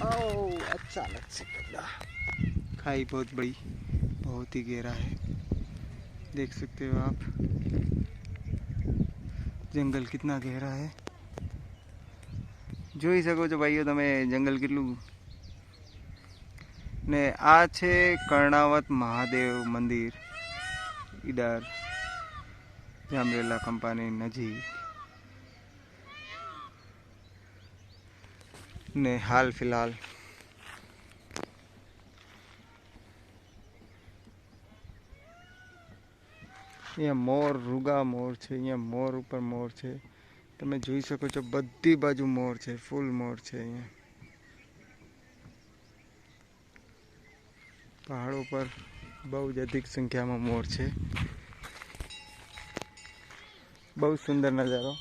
ओ अचानक से पड़ा। खाई बहुत बड़ी, बहुत ही गहरा है, देख सकते हो आप। जंगल कितना गहरा है જોઈ શકો છો ભાઈઓ તમે જંગલ કેટલું ને આ છે કર્ણાવત મહાદેવ મંદિર ઈડર જામરેલા કંપાની નજીક ને હાલ ફિલહાલ અહીંયા મોર રૂગા મોર છે, અહીંયા મોર ઉપર મોર છે, તમે જોઈ શકો છો બધી બાજુ મોર છે, ફૂલ મોર છે। અહીંયા પહાડો પર બહુ જ અધિક સંખ્યામાં મોર છે, બહુ સુંદર નજારો।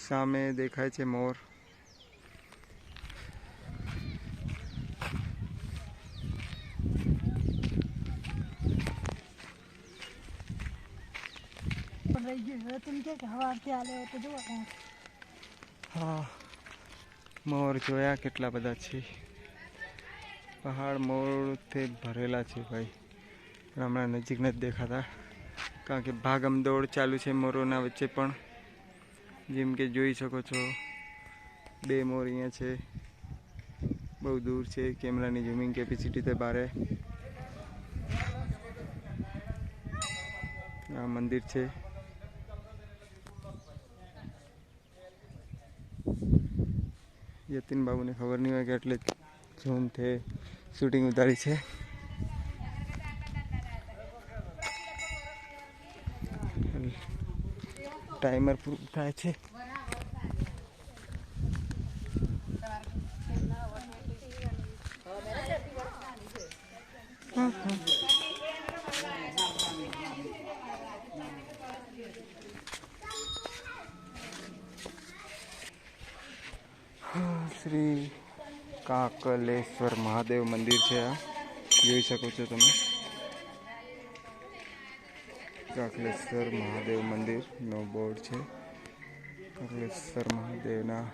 સામે દેખાય છે મોર। હા મોર જોયા કેટલા બધા છે, પહાડ મોરથી ભરેલા છે ભાઈ, પણ હમણાં નજીક નથી દેખાતા કારણ કે ભાગમ દોડ ચાલુ છે મોરોના વચ્ચે। પણ જેમ કે જોઈ શકો છો બે મોર અહીંયા છે, બહુ દૂર છે, કેમેરાની ઝૂમિંગ કેપેસિટી તો બારે। આ મંદિર છે, યતીન બાબુને ખબર નહીં હોય કે એટલે ઝૂમથી શૂટિંગ ઉતારી છે। ટાઈમર પૂરું થાય છે। શ્રી કાકલેશ્વર મહાદેવ મંદિર છે, આ જોઈ શકો છો તમે। કાકલેશ્વર મહાદેવ મંદિરનો બોર્ડ છે, કાકલેશ્વર મહાદેવના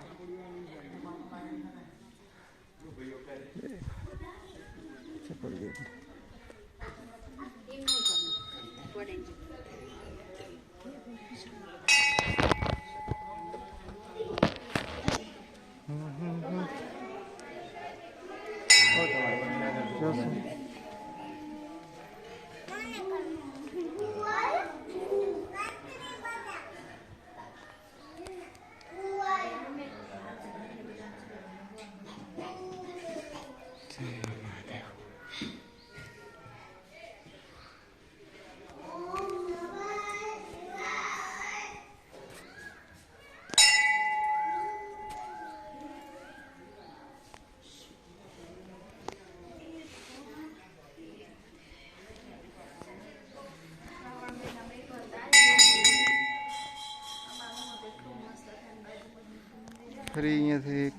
ફરી અહીંયાથી એક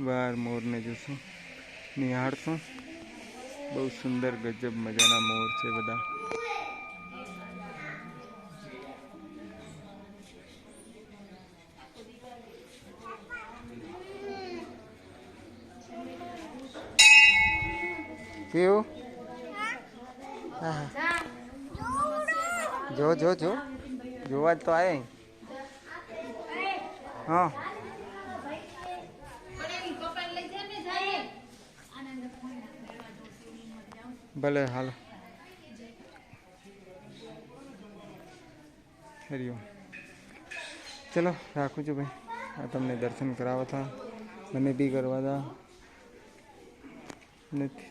વાર મોરને જોશું, નિહાળશું। બહુ સુંદર ગજબ મજાના મોર છે બધા। કેવું? હા જો જો જો જોવા જ તો આય। હા ભલે હાલો, હરિઓમ। ચલો રાખું છું ભાઈ, આ તમને દર્શન કરાવવા હતા, મને બી કરવા હતા નથી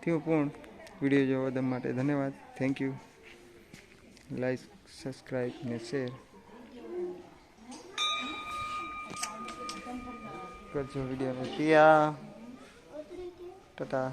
થયું પૂર્ણ। વિડીયો જોવા માટે ધન્યવાદ, થેન્ક યુ। લાઈક, સબસ્ક્રાઈબ ને શેર કરજો વિડીયોને। પિયા ટાટા।